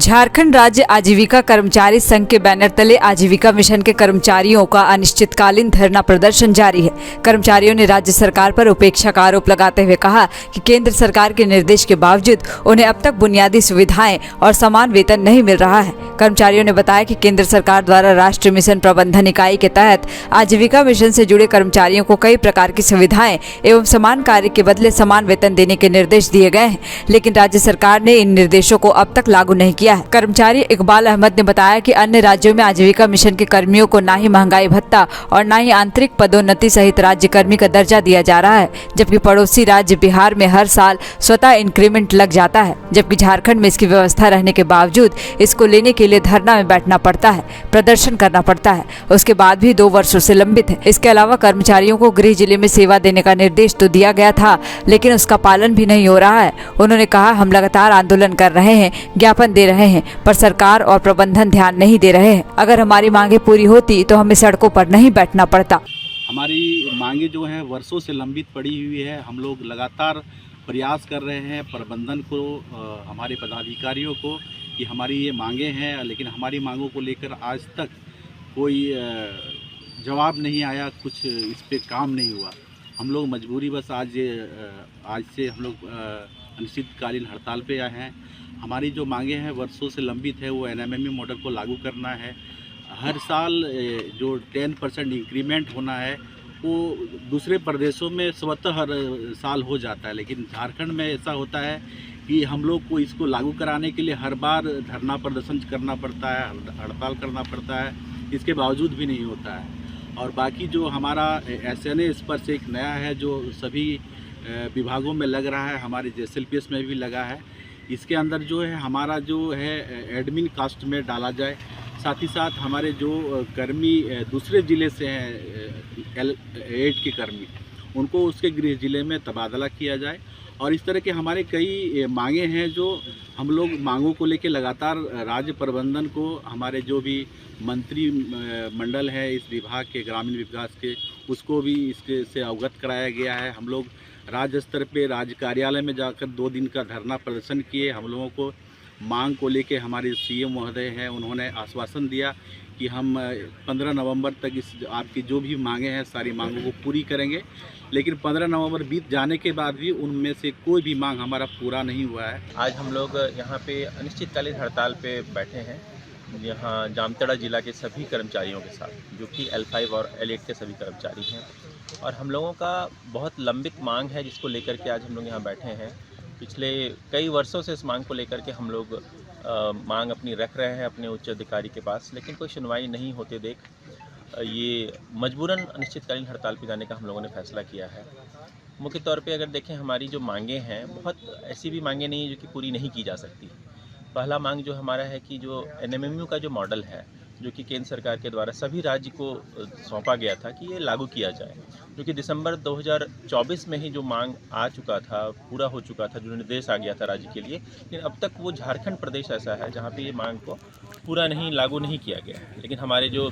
झारखंड राज्य आजीविका कर्मचारी संघ के बैनर तले आजीविका मिशन के कर्मचारियों का अनिश्चितकालीन धरना प्रदर्शन जारी है। कर्मचारियों ने राज्य सरकार पर उपेक्षा का आरोप लगाते हुए कहा कि केंद्र सरकार के निर्देश के बावजूद उन्हें अब तक बुनियादी सुविधाएं और समान वेतन नहीं मिल रहा है। कर्मचारियों ने बताया कि केंद्र सरकार द्वारा राष्ट्रीय मिशन प्रबंधन इकाई के तहत आजीविका मिशन से जुड़े कर्मचारियों को कई प्रकार की सुविधाएं एवं समान कार्य के बदले समान वेतन देने के निर्देश दिए गए हैं, लेकिन राज्य सरकार ने इन निर्देशों को अब तक लागू नहीं किया है। कर्मचारी इकबाल अहमद ने बताया कि अन्य राज्यों में आजीविका मिशन के कर्मियों को न ही महंगाई भत्ता और न ही आंतरिक पदोन्नति सहित राज्य कर्मी का दर्जा दिया जा रहा है, जबकि पड़ोसी राज्य बिहार में हर साल स्वतः इंक्रीमेंट लग जाता है, जबकि झारखंड में इसकी व्यवस्था रहने के बावजूद इसको लेने के लिए धरना में बैठना पड़ता है, प्रदर्शन करना पड़ता है, उसके बाद भी 2 वर्षों से लंबित है। इसके अलावा कर्मचारियों को गृह जिले में सेवा देने का निर्देश तो दिया गया था, लेकिन उसका पालन भी नहीं हो रहा है। उन्होंने कहा, हम लगातार आंदोलन कर रहे हैं, ज्ञापन दे रहे हैं, पर सरकार और प्रबंधन ध्यान नहीं दे रहे हैं। अगर हमारी मांगे पूरी होती तो हमें सड़कों पर नहीं बैठना पड़ता। हमारी मांगे जो है वर्षों से लंबित पड़ी हुई है। हम लोग लगातार प्रयास कर रहे हैं प्रबंधन को, हमारे पदाधिकारियों को, कि हमारी ये मांगे हैं, लेकिन हमारी मांगों को लेकर आज तक कोई जवाब नहीं आया, कुछ इस पे काम नहीं हुआ। हम लोग मजबूरी बस आज से हम लोग अनिश्चितकालीन हड़ताल पे आए हैं। हमारी जो मांगे हैं वर्षों से लंबित है, वो NMME मॉडल को लागू करना है। हर साल जो 10% इंक्रीमेंट होना है वो दूसरे प्रदेशों में स्वतः हर साल हो जाता है, लेकिन झारखंड में ऐसा होता है कि हम लोग को इसको लागू कराने के लिए हर बार धरना प्रदर्शन करना पड़ता है, हड़ताल करना पड़ता है, इसके बावजूद भी नहीं होता है। और बाकी जो हमारा SNA स्पर्श एक नया है जो सभी विभागों में लग रहा है, हमारे JSLPS में भी लगा है। इसके अंदर जो है हमारा जो है एडमिन कास्ट में डाला जाए, साथ ही साथ हमारे जो कर्मी दूसरे ज़िले से हैं L8 के कर्मी, उनको उसके गृह ज़िले में तबादला किया जाए। और इस तरह के हमारे कई मांगे हैं जो हम लोग मांगों को लेकर लगातार राज्य प्रबंधन को, हमारे जो भी मंत्री मंडल है इस विभाग के, ग्रामीण विकास के, उसको भी इसके से अवगत कराया गया है। हम लोग राज्य स्तर पे राज्य कार्यालय में जाकर 2 दिन का धरना प्रदर्शन किए। हम लोगों को मांग को लेके हमारे CM महोदय हैं, उन्होंने आश्वासन दिया कि हम 15 नवंबर तक इस आपकी जो भी मांगे हैं सारी मांगों को पूरी करेंगे, लेकिन 15 नवंबर बीत जाने के बाद भी उनमें से कोई भी मांग हमारा पूरा नहीं हुआ है। आज हम लोग यहाँ पे अनिश्चितकालीन हड़ताल पे बैठे हैं, यहाँ जामताड़ा जिला के सभी कर्मचारियों के साथ, जो कि L5 और L8 के सभी कर्मचारी हैं। और हम लोगों का बहुत लंबित मांग है जिसको लेकर के आज हम लोग यहाँ बैठे हैं। पिछले कई वर्षों से इस मांग को लेकर के हम लोग मांग अपनी रख रहे हैं अपने उच्च अधिकारी के पास, लेकिन कोई सुनवाई नहीं होते देख ये मजबूरन अनिश्चितकालीन हड़ताल पे जाने का हम लोगों ने फैसला किया है। मुख्य तौर पे अगर देखें, हमारी जो मांगे हैं बहुत ऐसी भी मांगे नहीं जो कि पूरी नहीं की जा सकती। पहला मांग जो हमारा है कि जो NMME का जो मॉडल है, जो कि केंद्र सरकार के द्वारा सभी राज्य को सौंपा गया था कि ये लागू किया जाए, जो कि दिसंबर 2024 में ही जो मांग आ चुका था, पूरा हो चुका था, जो निर्देश आ गया था राज्य के लिए, लेकिन अब तक वो झारखंड प्रदेश ऐसा है जहाँ पे ये मांग को पूरा लागू नहीं किया गया है। लेकिन हमारे जो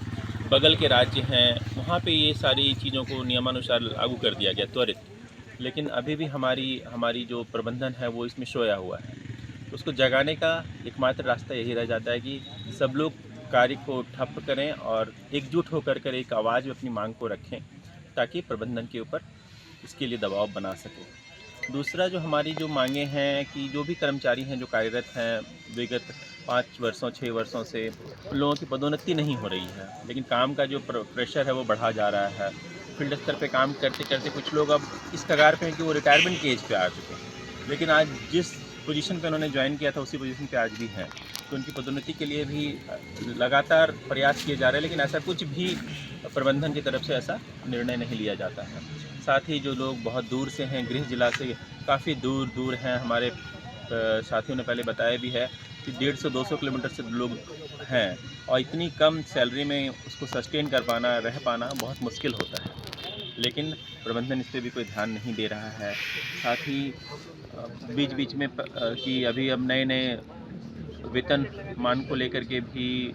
बगल के राज्य हैं वहाँ पे ये सारी चीज़ों को नियमानुसार लागू कर दिया गया त्वरित, लेकिन अभी भी हमारी जो प्रबंधन है वो इसमें सोया हुआ है। तो उसको जगाने का एकमात्र रास्ता यही रह जाता है कि सब लोग कार्य को ठप करें और एकजुट होकर एक आवाज़ में अपनी मांग को रखें, ताकि प्रबंधन के ऊपर इसके लिए दबाव बना सकें। दूसरा जो हमारी जो मांगे हैं कि जो भी कर्मचारी हैं जो कार्यरत हैं विगत 5 वर्षों 6 वर्षों से, उन लोगों की पदोन्नति नहीं हो रही है, लेकिन काम का जो प्रेशर है वो बढ़ा जा रहा है। फील्ड स्तर पे काम करते करते कुछ लोग अब इस कगार पे हैं कि वो रिटायरमेंट के एज पे आ चुके हैं, लेकिन आज जिस पोजीशन पे उन्होंने ज्वाइन किया था उसी पोजीशन पे आज भी हैं। तो उनकी पदोन्नति के लिए भी लगातार प्रयास किए जा रहे हैं, लेकिन ऐसा कुछ भी प्रबंधन की तरफ से ऐसा निर्णय नहीं लिया जाता है। साथ ही जो लोग बहुत दूर से हैं, गृह जिला से काफ़ी दूर हैं, हमारे साथियों ने पहले बताया भी है कि 150-200 किलोमीटर से लोग हैं, और इतनी कम सैलरी में उसको सस्टेन कर पाना, रह पाना बहुत मुश्किल होता है, लेकिन प्रबंधन इस पर भी कोई ध्यान नहीं दे रहा है। साथ ही बीच में कि अभी अब नए वेतन मान को लेकर के भी,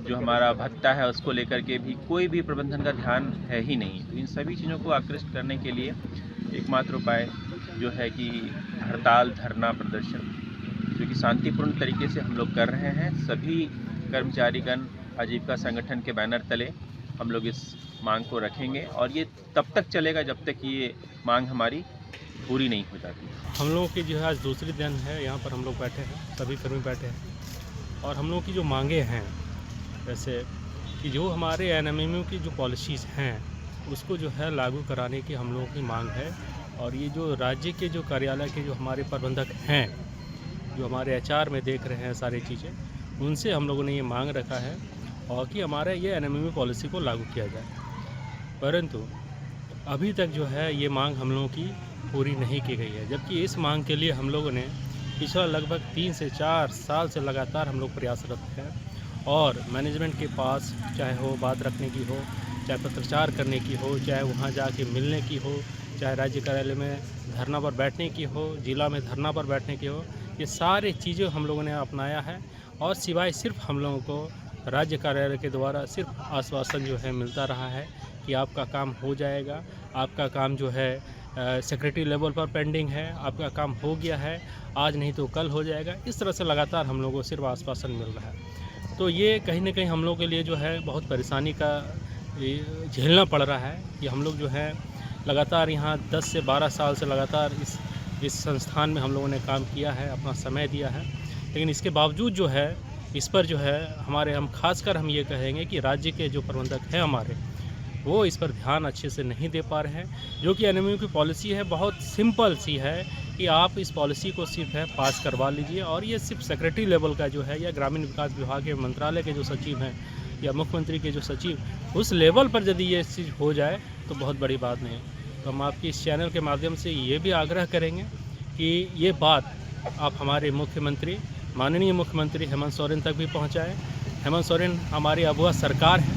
जो हमारा भत्ता है उसको लेकर के भी कोई भी प्रबंधन का ध्यान है ही नहीं। तो इन सभी चीज़ों को आकृष्ट करने के लिए एकमात्र उपाय जो है कि हड़ताल, धरना प्रदर्शन जो कि शांतिपूर्ण तरीके से हम लोग कर रहे हैं। सभी कर्मचारीगण आजीविका संगठन के बैनर तले हम लोग इस मांग को रखेंगे और ये तब तक चलेगा जब तक ये मांग हमारी पूरी नहीं हो जाती। हम लोगों की जो है आज दूसरी दिन है, यहाँ पर हम लोग बैठे हैं, सभी कर्मी बैठे हैं और हम लोगों की जो मांगे हैं, जैसे कि जो हमारे एनएमएमयू की जो पॉलिसीज़ हैं उसको जो है लागू कराने की हम लोगों की मांग है। और ये जो राज्य के जो कार्यालय के जो हमारे प्रबंधक हैं, जो हमारे एचआर में देख रहे हैं सारी चीज़ें, उनसे हम लोगों ने ये मांग रखा है और कि हमारे ये एनएमएमयू पॉलिसी को लागू किया जाए। परंतु अभी तक जो है ये मांग हम लोगों की पूरी नहीं की गई है, जबकि इस मांग के लिए हम लोगों ने पिछला लगभग 3 से 4 साल से लगातार हम लोग प्रयासरत हैं और मैनेजमेंट के पास चाहे हो बात रखने की हो, चाहे पत्रचार करने की हो, चाहे वहाँ जाके मिलने की हो, चाहे राज्य कार्यालय में धरना पर बैठने की हो, जिला में धरना पर बैठने की हो, ये सारी चीज़ें हम लोगों ने अपनाया है। और सिवाय सिर्फ हम लोगों को राज्य कार्यालय के द्वारा सिर्फ आश्वासन जो है मिलता रहा है कि आपका काम हो जाएगा, आपका काम जो है सेक्रेटरी लेवल पर पेंडिंग है, आपका काम हो गया है, आज नहीं तो कल हो जाएगा। इस तरह से लगातार हम लोगों को सिर्फ आश्वासन मिल रहा है। तो ये कहीं ना कहीं हम लोग के लिए जो है बहुत परेशानी का झेलना पड़ रहा है कि हम लोग जो है लगातार यहाँ 10 से 12 साल से लगातार इस संस्थान में हम लोगों ने काम किया है, अपना समय दिया है, लेकिन इसके बावजूद जो है इस पर जो है हम खासकर हम ये कहेंगे कि राज्य के जो प्रबंधक हैं हमारे, वो इस पर ध्यान अच्छे से नहीं दे पा रहे हैं। जो कि एनएमएमयू की पॉलिसी है बहुत सिंपल सी है कि आप इस पॉलिसी को सिर्फ है पास करवा लीजिए और ये सिर्फ सेक्रेटरी लेवल का जो है या ग्रामीण विकास विभाग के मंत्रालय के जो सचिव हैं या मुख्यमंत्री के जो सचिव, उस लेवल पर यदि ये चीज़ हो जाए तो बहुत बड़ी बात नहीं। तो हम आपके इस चैनल के माध्यम से ये भी आग्रह करेंगे कि ये बात आप हमारे मुख्यमंत्री, माननीय मुख्यमंत्री हेमंत सोरेन तक भी पहुँचाएँ। हेमंत सोरेन हमारी अबुआ सरकार है,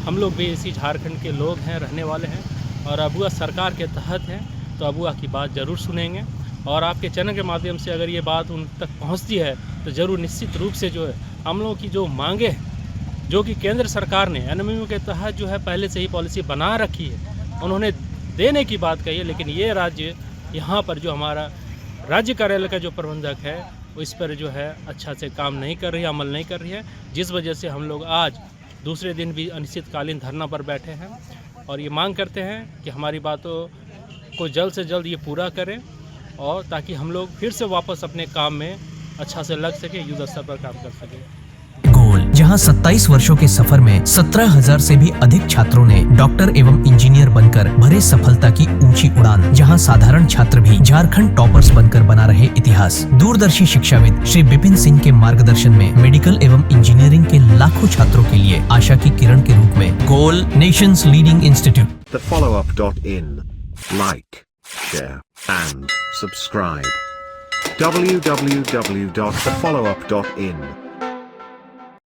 हम लोग भी इसी झारखंड के लोग हैं, रहने वाले हैं और अबुआ सरकार के तहत हैं, तो अबुआ की बात ज़रूर सुनेंगे। और आपके चैनल के माध्यम से अगर ये बात उन तक पहुंचती है तो ज़रूर निश्चित रूप से जो है हम लोगों की जो मांगे हैं, जो कि केंद्र सरकार ने एनएमएमयू के तहत जो है पहले से ही पॉलिसी बना रखी है, उन्होंने देने की बात कही है, लेकिन ये राज्य यहाँ पर जो हमारा राज्य कार्यालय का जो प्रबंधक है वो इस पर जो है अच्छा से काम नहीं कर रही है, अमल नहीं कर रही है, जिस वजह से हम लोग आज दूसरे दिन भी अनिश्चितकालीन धरना पर बैठे हैं और ये मांग करते हैं कि हमारी बातों को जल्द से जल्द ये पूरा करें और ताकि हम लोग फिर से वापस अपने काम में अच्छा से लग सके, युद्ध स्तर पर काम कर सके। गोल, जहां 27 वर्षों के सफर में 17,000 से भी अधिक छात्रों ने डॉक्टर एवं इंजीनियर बनकर भरे सफलता की ऊंची उड़ान, जहां साधारण छात्र भी झारखंड टॉपर्स बनकर बना रहे इतिहास। दूरदर्शी शिक्षाविद श्री विपिन सिंह के मार्गदर्शन में मेडिकल एवं इंजीनियरिंग के लाखों छात्रों के लिए आशा की किरण के रूप में गोल, nations leading institute. TheFollowUp.in. Like, share and subscribe. www.thefollowup.in